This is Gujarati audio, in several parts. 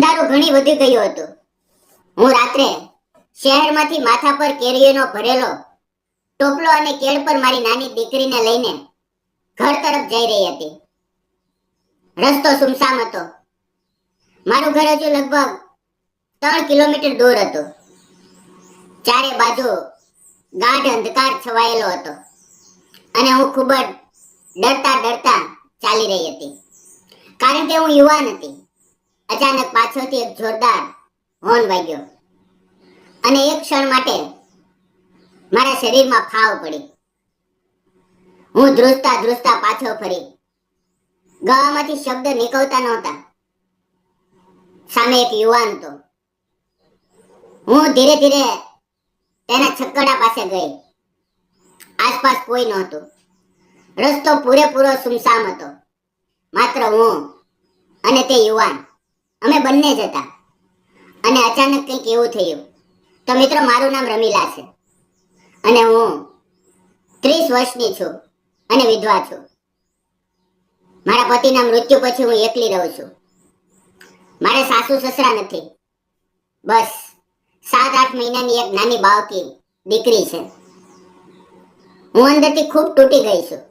અંધારું ઘણી વધી ગયું હતું. હું રાત્રે શહેરમાંથી માથા પર કેરીઓનો ભરેલો ટોપલો અને કેળ પર મારી નાની દીકરીને લઈને ઘર તરફ જઈ રહી હતી. રસ્તો સુમસામ હતો. મારું ઘર હજુ લગભગ 3 કિલોમીટર દૂર હતું. ચારે બાજુ ગાઢ અંધકાર છવાયેલો હતો અને હું ખૂબ જ ડરતા ડરતા ચાલી રહી હતી, કારણ કે હું યુવાન હતી. અચાનક પાછળથી એક જોરદાર હોર્ન વાગ્યો અને એક ક્ષણ માટે મારા શરીરમાં ફાવ પડી. હું ધ્રુજતા ધ્રુજતા પાછો ફરી. ગળામાંથી શબ્દ નીકળતા નહોતા. સામે એક યુવાન હતો. હું ધીરે ધીરે તેના છકડા પાસે ગઈ. આસપાસ કોઈ નહોતું. રસ્તો પૂરેપૂરો સુમસામ હતો. માત્ર હું અને તે યુવાન, અમે બંને જ હતા. અને અચાનક કંઈક એવું થયું. તો મિત્રો, મારું નામ રમીલા છે અને હું 30 વર્ષની છું અને વિધવા છું. મારા પતિના મૃત્યુ પછી હું એકલી રહું છું. મારે સાસુ સસરા નથી. બસ 7-8 મહિનાની એક નાની બાળકી દીકરી છે. હું અંદરથી ખૂબ તૂટી ગઈ છું,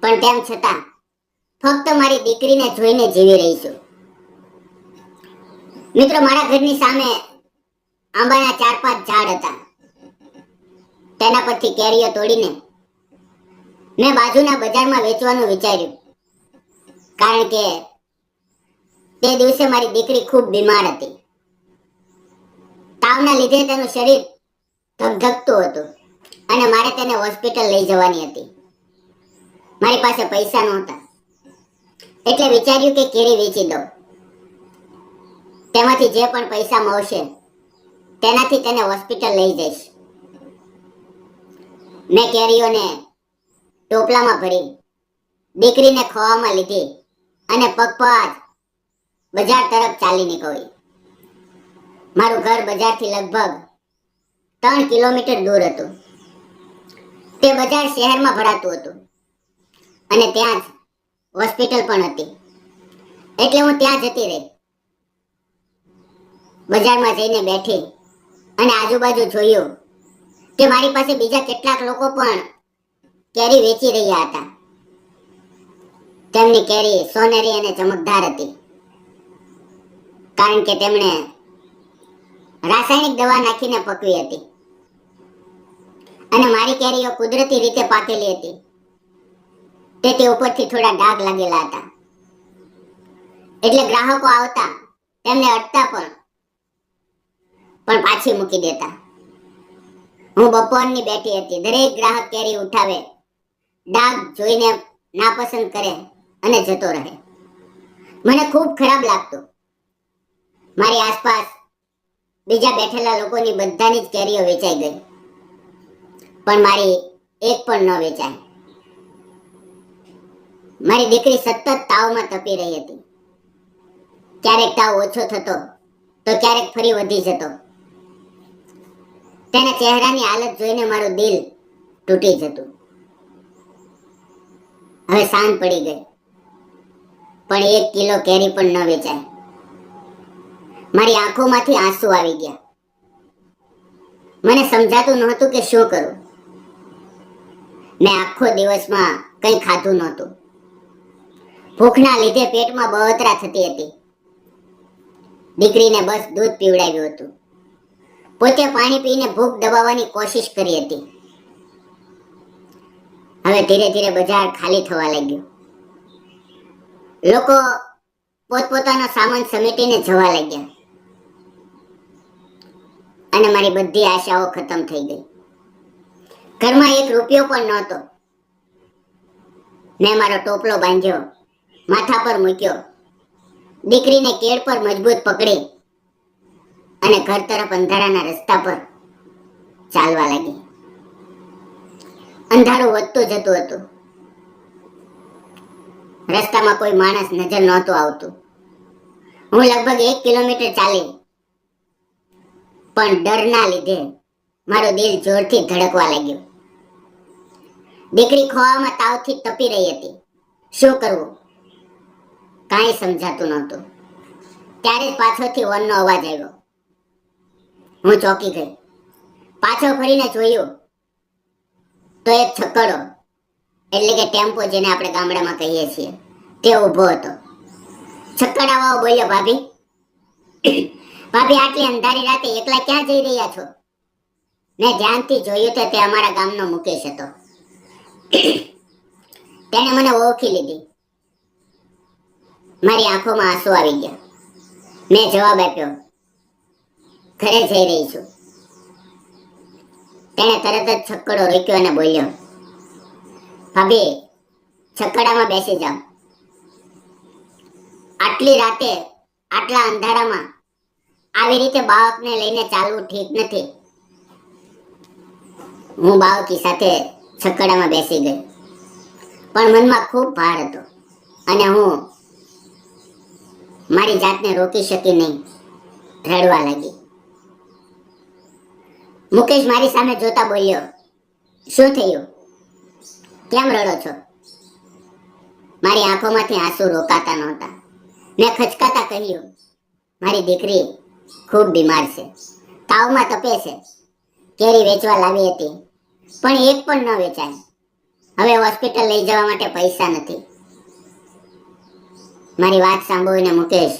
પણ તેમ છતાં ફક્ત મારી દીકરીને જોઈને જીવી રહી છું. મિત્રો, મારા ઘરની સામે આંબાના 4-5 ઝાડ હતા. તેના પરથી કેરીઓ તોડીને મેં બાજુના બજારમાં વેચવાનું વિચાર્યું, કારણ કે તે દિવસે મારી દીકરી ખૂબ બીમાર હતી. તાવના લીધે તેનું શરીર ધગધગતું હતું અને મારે તેને હોસ્પિટલ લઈ જવાની હતી. મારી પાસે પૈસા નહોતા, એટલે વિચાર્યું કે કેરી વેચી દઉં. તેમાંથી જે પણ પૈસા મળશે તેનાથી તેને હોસ્પિટલ લઈ જઈશ. મેં કેરીઓને ટોપલામાં ભરી દીકરીને ખોવામાં લીધી અને પગપાળા બજાર તરફ ચાલી નીકળી. મારું ઘર બજારથી લગભગ 3 કિલોમીટર દૂર હતું. તે બજાર શહેરમાં ભરાતું હતું અને ત્યાં જ હોસ્પિટલ પણ હતી, એટલે હું ત્યાં જતી રહી. બજારમાં જઈને બેઠી અને આજુબાજુ જોયું કે મારી પાસે બીજા કેટલાક લોકો પણ કેરી વેચી રહ્યા હતા. તેમની કેરી સોનેરી અને ચમકદાર હતી, કારણ કે તેમણે રાસાયણિક દવા નાખીને પકવી હતી અને મારી કેરીઓ કુદરતી રીતે પાકેલી હતી, તેથી ઉપરથી થોડા ડાઘ લાગેલા હતા. એટલે ગ્રાહકો આવતા તેમને અટતા પણ પાછી મૂકી દેતા. હું બપોરની બેઠી હતી. દરેક ગ્રાહક કેરી ઉઠાવે, ડાઘ જોઈને નાપસંદ કરે અને જતો રહે. મને ખૂબ ખરાબ લાગતું. મારી આસપાસ બીજા બેઠેલા લોકોની બધાની જ કેરીઓ વેચાઈ ગઈ, પણ મારી એક પણ ન વેચાય. મારી દીકરી સતત તાવમાં તપી રહી હતી. ક્યારેક તાવ ઓછો થતો તો ક્યારેક ફરી વધી જતો. તેના ચહેરાની હાલત જોઈને મારું દિલ તૂટી જતું. હવે સાંજ પડી ગઈ, પણ 1 કિલો કેરી પણ ન વેચાય. મારી આંખોમાંથી આંસુ આવી ગયા. મને સમજાતું નહોતું કે શું કરું. મેં આખો દિવસમાં કંઈ ખાધું નહોતું. ભૂખના લીધે પેટમાં બળતરા થતી હતી. દીકરીને બસ દૂધ પીવડાવ્યું હતું. પોતે પાણી પીને ભૂખ દબાવવાની કોશિશ કરી હતી. હવે ધીરે ધીરે બજાર ખાલી થવા લાગ્યું. લોકો પોતપોતાનો સામાન સમેટીને જવા લાગ્યા અને મારી બધી આશાઓ ખતમ થઈ ગઈ. ઘરમાં 1 રૂપિયો પણ નહોતો. મેં મારો ટોપલો બાંધ્યો, માથા પર મૂક્યો, દીકરીને કેળ પર મજબૂત પકડી અને ઘર તરફ અંધારાના રસ્તા પર ચાલવા લાગી. અંધારું વધતું જતું હતું. રસ્તામાં કોઈ માણસ નજર નહોતું આવતું. હું લગભગ 1 કિલોમીટર ચાલી, પણ ડરના લીધે મારું દિલ જોરથી ધડકવા લાગ્યું. દીકરી ખોવામાં તાવથી તપી રહી હતી. શું કરવું કાંઈ સમજાતું નહોતું. ત્યારે જ પાછળથી હોર્નનો અવાજ આવ્યો. હું ચોંકી ગઈ. પાછળ ફરીને જોયું તો એક છકડો, એટલે કે ટેમ્પો, જેને આપણે ગામડામાં કહીએ છીએ, તે ઊભો હતો. છકડાવાળો બોલ્યો, ભાભી, ભાભી, આટલી અંધારી રાતે એકલા ક્યાં જઈ રહ્યા છો? મેં ધ્યાનથી જોયું તો તે અમારા ગામનો મુકેશ હતો. તેણે મને ઓળખી લીધી. મારી આંખોમાં આંસુ આવી ગયા. મેં જવાબ આપ્યો, ઘરે જઈ રહી છું. તેણે તરત જ છકડો રોક્યો અને બોલ્યો, ભાભી, છકડામાં બેસી જાઓ. આટલી રાતે, આટલા અંધારામાં આવી રીતે બાળકને લઈને ચાલવું ઠીક નથી. હું બાળકી સાથે છકડામાં બેસી ગઈ, પણ મનમાં ખૂબ ભાર હતો અને હું મારી જાતને રોકી શકી નહીં. રડવા લાગી. મુકેશ મારી સામે જોતા બોલ્યો, શું થયું? કેમ રડો છો? મારી આંખોમાંથી આંસુ રોકાતા નહોતા. મેં ખચકાતા કહ્યું, મારી દીકરી ખૂબ બીમાર છે, તાવમાં તપે છે. કેરી વેચવા લાવી હતી, પણ એક પણ ન વેચાય. હવે હોસ્પિટલ લઈ જવા માટે પૈસા નથી. મારી વાત સાંભળીને મુકેશ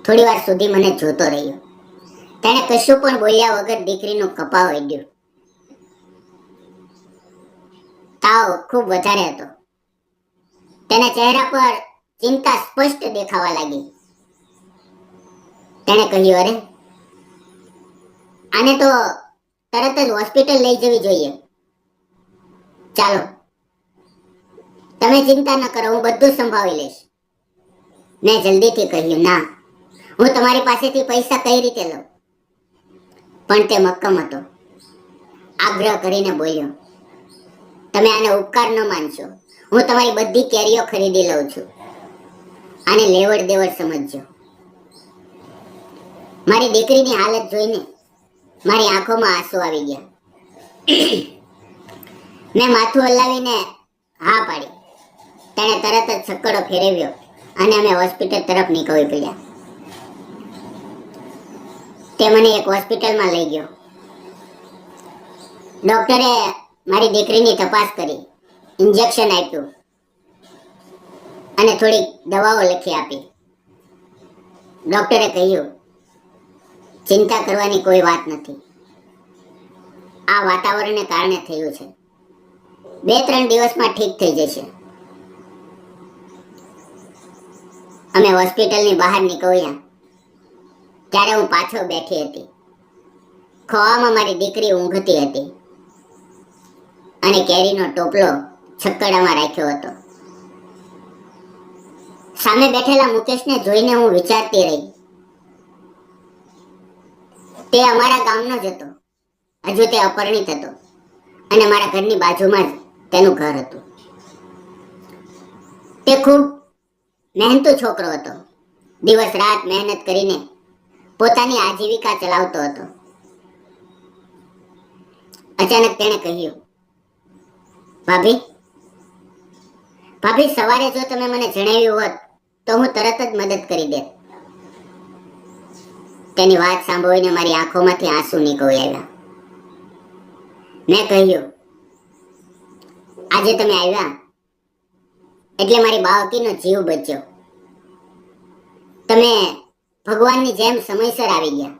થોડી વાર સુધી મને જોતો રહ્યો. તેણે કશું પણ બોલ્યા વગર દીકરીનું કપાળ ઓઢ્યું. તાવ ખૂબ વધારે હતો. તેના ચહેરા પર ચિંતા સ્પષ્ટ દેખાવા લાગી. તેણે કહ્યું, અરે, આને તો તરત જ હોસ્પિટલ લઈ જવી જોઈએ. ચાલો, તમે ચિંતા ન કરો, હું બધું સંભાળી લઈશ. મેં જલ્દીથી કહ્યું, ના, હું તમારી પાસેથી પૈસા કઈ રીતે લઉં? પણ તે મક્કમ હતો. આગ્રહ કરીને બોલ્યો, તમે આને ઉપકાર ન માનશો. હું તમારી બધી કેરીઓ ખરીદી લઉં છું. આને લેવડ દેવડ સમજજો. મારી દીકરીની હાલત જોઈને મારી આંખોમાં આંસુ આવી ગયા. મેં માથું હલાવીને હા પાડી. તેણે તરત જ છકડો ફેરવ્યો અને અમે હોસ્પિટલ તરફ નીકળી પડ્યા. તે મને એક હોસ્પિટલમાં લઈ ગયો. ડોક્ટરે મારી દીકરીની તપાસ કરી, ઇન્જેક્શન આપ્યું અને થોડીક દવાઓ લખી આપી. ડોક્ટરે કહ્યું, ચિંતા કરવાની કોઈ વાત નથી. આ વાતાવરણને કારણે થયું છે. 2-3 દિવસમાં ઠીક થઈ જશે. અમે હોસ્પિટલની બહાર નીકળ્યા ત્યારે હું પાછળ બેઠી હતી. ખોળામાં મારી દીકરી ઊંઘતી હતી અને કેરીનો ટોપલો છકડામાં રાખ્યો હતો. સામે બેઠેલા મુકેશને જોઈને હું વિચારતી રહી. તે અમારા ગામનો જ હતો. હજુ તે અપરિણિત હતો અને મારા ઘરની બાજુમાં જ તેનું ઘર હતું. તે ખૂબ મહેનતુ છોકરો હતો. દિવસ રાત મહેનત કરીને પોતાની આજીવિકા ચલાવતો હતો. અચાનક તેણે કહ્યું, ભાભી, ભાભી, સવારે જો તમે મને જણાવ્યું હોત તો હું તરત જ મદદ કરી દેત. તેની વાત સાંભળીને મારી આંખોમાંથી આંસુ નીકળી આવ્યા. મેં કહ્યું, આજે તમે આવ્યા એટલે મારી બાળકીનો જીવ બચ્યો. તમે ભગવાનની જેમ સમયસર આવી ગયા.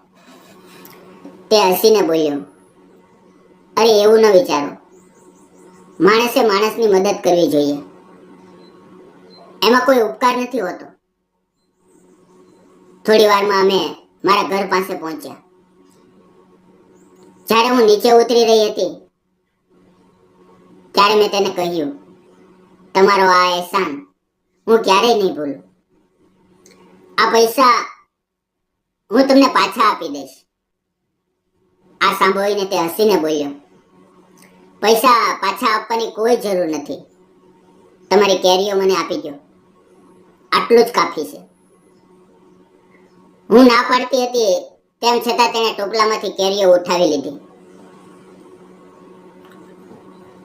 તે હસીને બોલ્યો, અરે, એવું ન વિચારો. માણસે માણસની મદદ કરવી જોઈએ. એમાં કોઈ ઉપકાર નથી હોતો. થોડી વારમાં અમે મારા ઘર પાસે પહોંચ્યા. જ્યારે હું નીચે ઉતરી રહી હતી ત્યારે મેં તેને કહ્યું, તમારો આ અહેસાન હું ક્યારેય નહીં ભૂલું. આ પૈસા હું તમને પાછા આપી દઈશ. આ સાંભળીને તે હસીને બોલ્યો, પૈસા પાછા આપવાની કોઈ જરૂર નથી. તમારી કેરીઓ મને આપી દો. આટલું જ કાફી છે. હું ના પાડતી હતી તેમ છતાં તેણે ટોપલામાંથી કેરીઓ ઉઠાવી લીધી.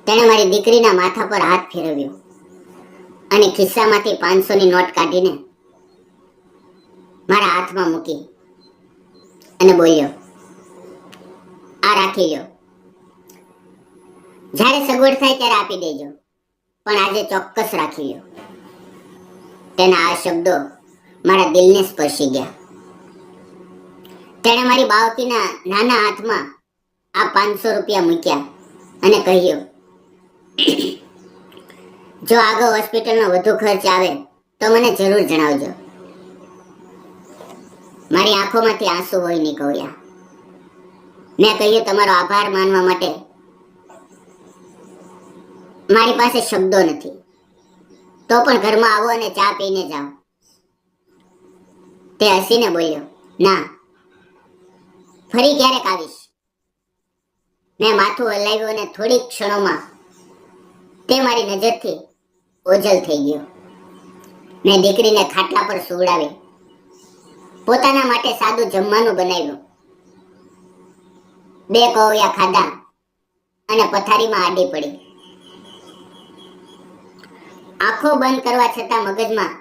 તેણે મારી દીકરીના માથા પર હાથ ફેરવ્યો અને ખિસ્સામાંથી 500ની નોટ કાઢીને મારા હાથમાં મૂકી અને બોલ્યો, આ રાખી લો. જ્યારે સગવડ થાય ત્યારે આપી દેજો, પણ આજે ચોક્કસ રાખી લો. તેના આ શબ્દો મારા દિલને સ્પર્શી ગયા. તેણે મારી બાવકીના નાના હાથમાં આ 500 રૂપિયા મૂક્યા અને કહ્યું, જો આગળ હોસ્પિટલનો વધુ ખર્ચ આવે તો મને જરૂર જણાવજો. મારી આંખોમાંથી આંસુ વહી નીકળ્યા. મેં કહ્યું, તમારો આભાર માનવા માટે મારી પાસે શબ્દો નથી. તો પણ ઘરમાં આવો અને ચા પીને જાઓ. તે હસીને બોલ્યો, ના, ફરી ક્યારેક આવીશ. મેં માથું હલાવ્યું અને થોડીક ક્ષણોમાં તે મારી નજરથી ઓझल થઈ ગયો. મેં દીકરીને ખાટલા પર સુવડાવી પોતાના માટે સાદું જમવાનું બનાવ્યું. 2 કવળિયા ખાધા અને પથારીમાં આડી પડી. આંખો બંધ કરવા છતાં મગજમાં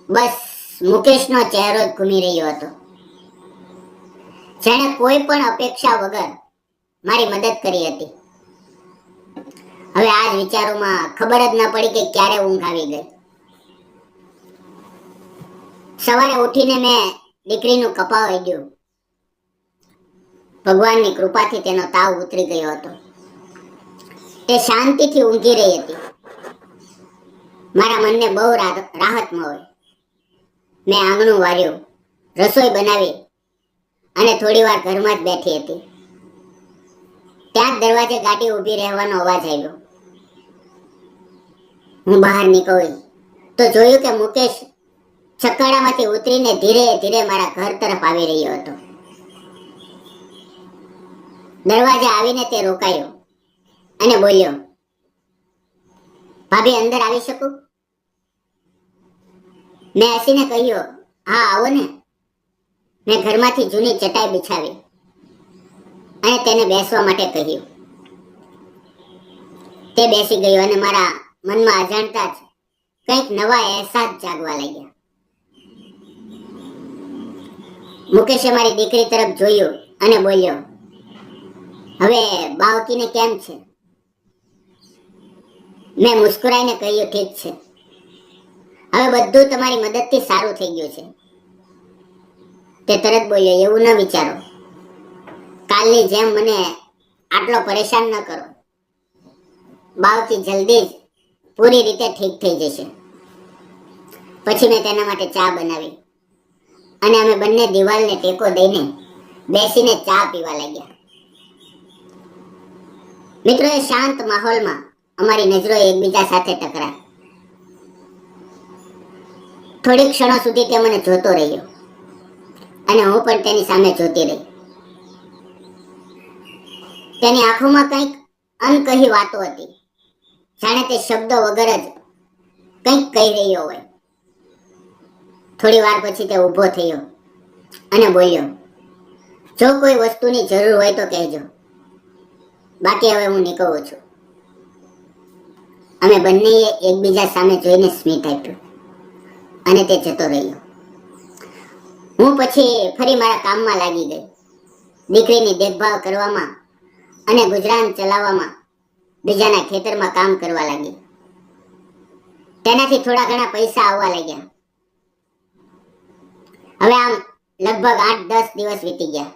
બસ મુકેશનો ચહેરો જ ઘૂમી રહ્યો હતો. જેણે કોઈ પણ અપેક્ષા વગર મારી મદદ કરી હતી. હવે આ જ વિચારોમાં ખબર જ ન પડી કે ક્યારે ઊંઘ આવી ગઈ. સવારે ઉઠીને મેં દીકરીનું કપાળ ઓળ્યું. ભગવાનની કૃપાથી તેનો તાવ ઉતરી ગયો હતો. તે શાંતિથી ઊંઘી રહી હતી. મારા મનને બહુ રાહત મળી. મેં આંગણું વાર્યું, રસોઈ બનાવી અને થોડી વાર ઘરમાં જ બેઠી હતી. ત્યાં જ દરવાજે ગાડી ઊભી રહેવાનો અવાજ આવ્યો. હું બહાર નીકળી તો જોયું કે મુકેશ છકડામાંથી ઉતરીને ધીરે ધીરે મારા ઘર તરફ આવી રહ્યો હતો. દરવાજે આવીને તે રોકાયો અને બોલ્યો, ભાભી, અંદર આવી શકું? મેં હસીને કહ્યું, હા, આવો ને. મેં ઘરમાંથી જૂની ચટાઈ બિછાવી અને તેને બેસવા માટે કહ્યું. તે બેસી ગયો અને મારા મનમાં અજાણતા જ કંઈક નવા અહેસાસ જાગવા લાગ્યા. મુકેશે મારી દીકરી તરફ જોયું અને બોલ્યો, હવે બાવકીને કેમ છે? મેં મુસ્કુરાઈને કહ્યું, ઠીક છે. હવે બધું તમારી મદદથી સારું થઈ ગયું છે. તે તરત બોલ્યો, એવું ન વિચારો. કાલની જેમ મને આટલો પરેશાન ન કરો. બાવકી જલ્દી જ પૂરી રીતે ઠીક થઈ જશે. પછી મેં તેના માટે ચા બનાવી અને અમે બંને દિવાલને ટેકો દઈને બેસીને ચા પીવા લાગ્યા. મિત્રો, એ શાંત માહોલમાં અમારી નજરો એકબીજા સાથે ટકરાઈ. થોડી ક્ષણો સુધી તે મને જોતો રહ્યો અને હું પણ તેની સામે જોતી રહી. તેની આંખોમાં કંઈક અનકહી વાતો હતી, જાણે તે શબ્દો વગર જ કંઈક કહી રહ્યો હોય. થોડી વાર પછી તે ઊભો થયો અને બોલ્યો, જો કોઈ વસ્તુની જરૂર હોય તો કહેજો, બાકી હવે હું નીકળું છું. અમે બંનેએ એકબીજા સામે જોઈને સ્મિત આપ્યું અને તે જતો રહ્યો. હું પછી ફરી મારા કામમાં લાગી ગઈ. દીકરીની દેખભાળ કરવામાં અને ગુજરાન ચલાવવામાં બીજાના ખેતરમાં કામ કરવા લાગી. તેનાથી થોડા ઘણા પૈસા આવવા લાગ્યા. હવે આમ લગભગ 8-10 દિવસ વીતી ગયા.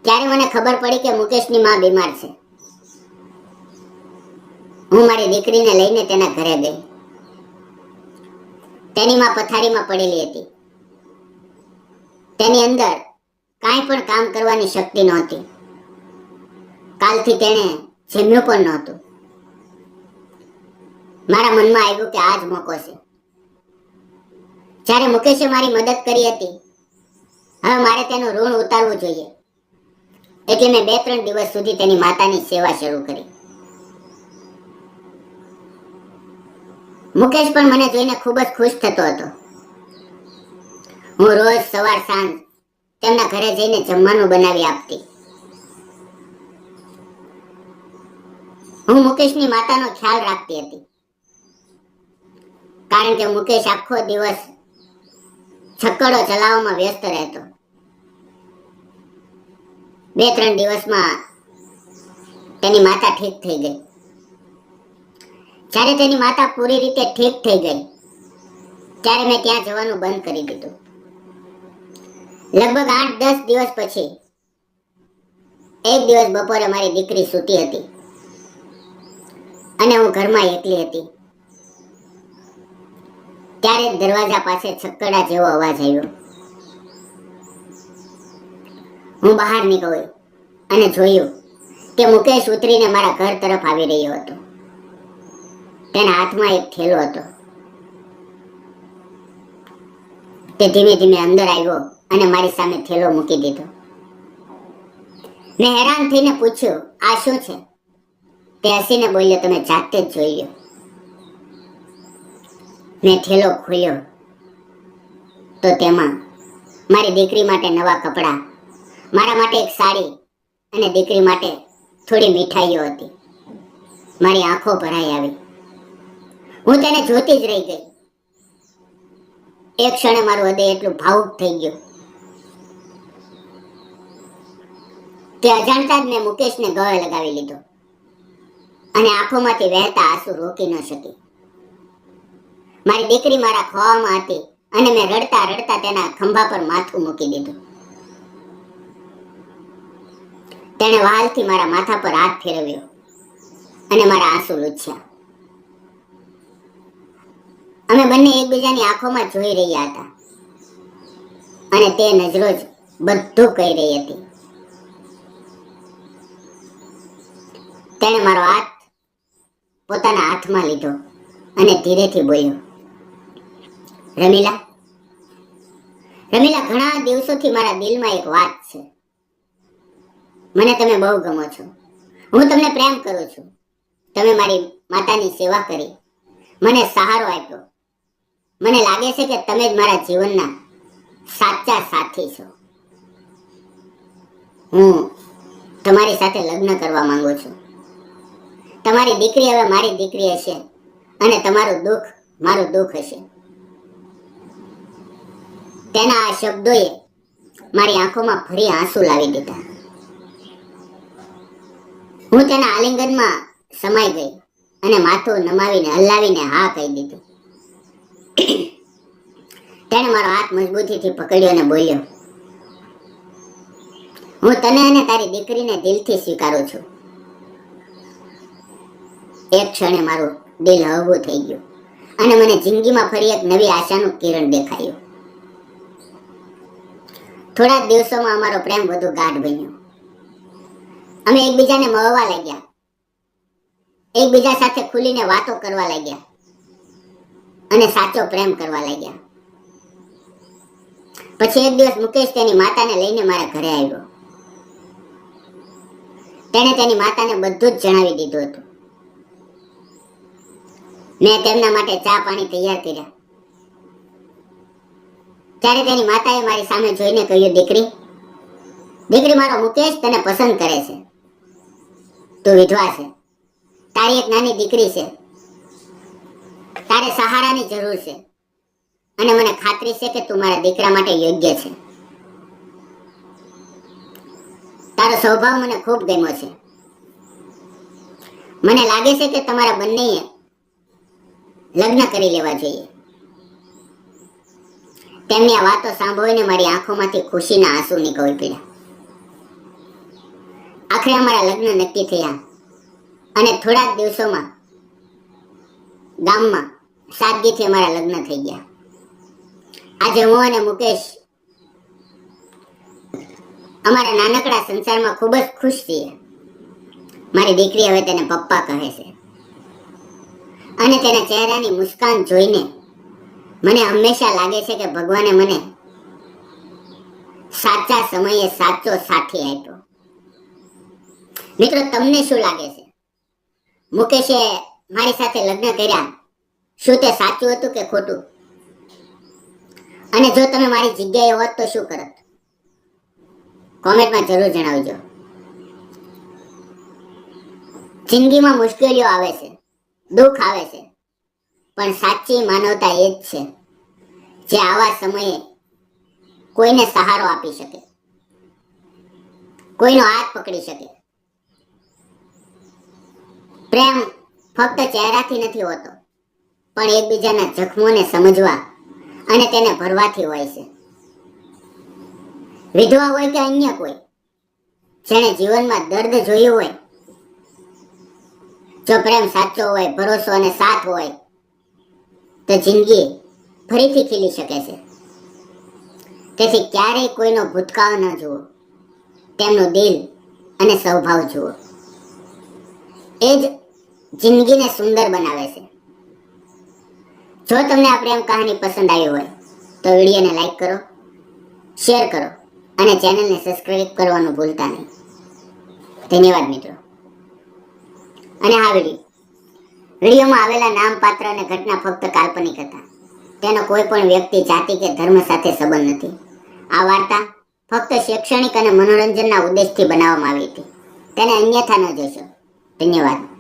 ત્યારે મને ખબર પડી કે મુકેશની માં બીમાર છે. હું મારી દીકરીને લઈને તેના ઘરે ગઈ. તેની માં પથારીમાં પડેલી હતી. તેની અંદર કાંઈ પણ કામ કરવાની શક્તિ નહોતી. કાલથી તેણે જમ્યું પણ નહોતું. મારા મનમાં આવ્યું કે આ જ મોકો છે. જ્યારે મુકેશે મારી મદદ કરી હતી, હવે મારે તેનું ઋણ ઉતારવું જોઈએ. એટલે મેં 2-3 દિવસ સુધી તેની માતાની સેવા શરૂ કરી. મુકેશ પણ મને જોઈને ખૂબ જ ખુશ થતો હતો. હું રોજ સવાર સાંજ તેમના ઘરે જઈને જમવાનું બનાવી આપતી. હું મુકેશની માતાનો ખ્યાલ રાખતી હતી. કારણ કે મુકેશ આખો દિવસ છક્કડો ચલાવવામાં વ્યસ્ત રહેતો. 2-3 દિવસમાં તેની માતા ઠીક થઈ ગઈ. જ્યારે તેની માતા પૂરી રીતે ઠીક થઈ ગઈ ત્યારે મેં ત્યાં જવાનું બંધ કરી દીધું. લગભગ 8-10 દિવસ પછી એક દિવસ બપોરે મારી દીકરી સૂતી હતી અને હું ઘરમાં એકલી હતી. ત્યારે દરવાજા પાસે છક્કડા જેવો અવાજ આવ્યો. હું બહાર નીકળ્યો અને જોયું કે મુકેશ ઉતરીને મારા ઘર તરફ આવી રહ્યો હતો. તેના હાથમાં એક થેલો હતો. તે ધીમે ધીમે અંદર આવ્યો અને મારી સામે થેલો મૂકી દીધો. મેં હેરાન થઈને પૂછ્યું, આ શું છે? તે હસીને બોલ્યો, તમે જાતે જ જોઈ લો. મેં થેલો ખોલ્યો તો તેમાં મારી દીકરી માટે નવા કપડાં, મારા માટે એક સાડી અને દીકરી માટે થોડી મીઠાઈઓ હતી. મારી આંખો ભરાઈ આવી. હું તેને જોતી જ રહી ગઈ. એક ક્ષણે મારું હૃદય એટલું ભાવુક થઈ ગયું. તે અજાણતા જ મેં મુકેશને ગળે લગાવી લીધો અને આંખોમાંથી વહેતા આંસુ રોકી ન શકી. મારી દીકરી મારા ખોળામાં હતી અને મેં રડતા રડતા તેના ખંભા પર માથું મૂકી દીધું. તેણે વહાલથી મારા માથા પર હાથ ફેરવ્યો અને મારા આંસુ લૂછ્યા. અમે બંને એકબીજાની આંખોમાં જોઈ રહ્યા હતા અને તે નજરો જ બધું કહી રહી હતી. તેણે મારો હાથ પોતાના હાથમાં લીધો અને ધીરેથી બોલ્યો, રમીલા, રમીલા, ઘણા દિવસોથી મારા દિલમાં એક વાત છે. મને તમે બહુ ગમો છો. હું તમને પ્રેમ કરું છું. તમે મારી માતાની સેવા કરી, મને સહારો આપ્યો. મને લાગે છે કે તમે જ મારા જીવનના સાચા સાથી છો. હું તમારી સાથે લગ્ન કરવા માંગુ છું. તમારી દીકરી હવે મારી દીકરી હશે અને તમારું દુઃખ મારું દુઃખ હશે. તેના આ શબ્દોએ મારી આંખોમાં ફરી આંસુ લાવી દીધા. હું તેના આલિંગનમાં સમાઈ ગઈ અને માથું નમાવીને હલાવીને હા કહી દીધું. તેણે મારો હાથ મજબૂતીથી પકડ્યો અને બોલ્યો, હું તને અને તારી દીકરીને દિલથી સ્વીકારું છું. એક ક્ષણે મારું દિલ હળવું થઈ ગયું અને મને જિંદગીમાં ફરી એક નવી આશાનું કિરણ દેખાયું. થોડા જ દિવસોમાં અમારો પ્રેમ વધુ ગાઢ બન્યો. અમે એકબીજાને મળવા લાગ્યા, એકબીજા સાથે ખુલીને વાતો કરવા લાગ્યા અને સાચો પ્રેમ કરવા લાગ્યા. પછી એક દિવસ મુકેશ તેની માતાને લઈને મારા ઘરે આવ્યો. તેણે તેની માતાને બધું જ જણાવી દીધું હતું. મેં તેમના માટે ચા પાણી તૈયાર કર્યા. ત્યારે તેની માતાએ મારી સામે જોઈને કહ્યું, દીકરી, દીકરી, મારો મુકેશ તને પસંદ કરે છે. તું વિધવા છે, તારી એક નાની દીકરી છે, તારે સહારાની જરૂર છે અને મને ખાતરી છે કે તું મારા દીકરા માટે યોગ્ય છે. તારો સ્વભાવ મને ખૂબ ગમ્યો છે. મને લાગે છે કે તમારા બંનેએ લગ્ન કરી લેવા જોઈએ. તેમની આ વાતો સાંભળીને મારી આંખોમાંથી ખુશીના આંસુ નીકળી પડ્યા. આખરે અમારા લગ્ન નક્કી થયા અને થોડા જ દિવસોમાં ગામમાં સાદગીથી અમારા લગ્ન થઈ ગયા. આજે હું અને મુકેશ અમારા નાનકડા સંસારમાં ખૂબ જ ખુશ છીએ. મારી દીકરી હવે તેને પપ્પા કહે છે અને તેના ચહેરાની મુસ્કાન જોઈને મને હંમેશા લાગે છે કે ભગવાને મને સાચા સમયે સાચો સાથી આપ્યો. મિત્રો, તમને શું લાગે છે? મુકેશે મારી સાથે લગ્ન કર્યા, શું તે સાચું હતું કે ખોટું? અને જો તમે મારી જગ્યાએ હોત તો શું કરત? કોમેન્ટમાં જરૂર જણાવજો. જિંદગીમાં મુશ્કેલીઓ આવે છે, દુઃખ આવે છે, પણ સાચી માનવતા એ જ છે જે આવા સમયે કોઈને સહારો આપી શકે, કોઈનો હાથ પકડી શકે. પ્રેમ ફક્ત ચહેરાથી નથી હોતો, પણ એકબીજાના જખમોને સમજવા અને તેને ભરવાથી હોય છે. વિધવા હોય કે અન્ય કોઈ, જેણે જીવનમાં દર્દ જોયું હોય, જો પ્રેમ સાચો હોય, ભરોસો અને સાથ હોય, તો જિંદગી ફરીથી ખીલી શકે છે. તેથી ક્યારેય કોઈનો ભૂતકાળ ન જુઓ, તેમનું દિલ અને સ્વભાવ જુઓ. એ જ જિંદગીને સુંદર બનાવે છે. જો તમને આ પ્રેમ કહાની પસંદ આવી હોય તો વિડીયોને લાઈક કરો, શેર કરો અને ચેનલને સબસ્ક્રાઇબ કરવાનું ભૂલતા નહીં. ધન્યવાદ મિત્રો. અને આ વિડીયોમાં આવેલા નામ, પાત્ર અને ઘટના ફક્ત કાલ્પનિક હતા. તેનો કોઈ પણ વ્યક્તિ, જાતિ કે ધર્મ સાથે સંબંધ નથી. આ વાર્તા ફક્ત શૈક્ષણિક અને મનોરંજનના ઉદ્દેશથી બનાવવામાં આવી હતી. તેને અન્યથા ન જોશો. ધન્યવાદ.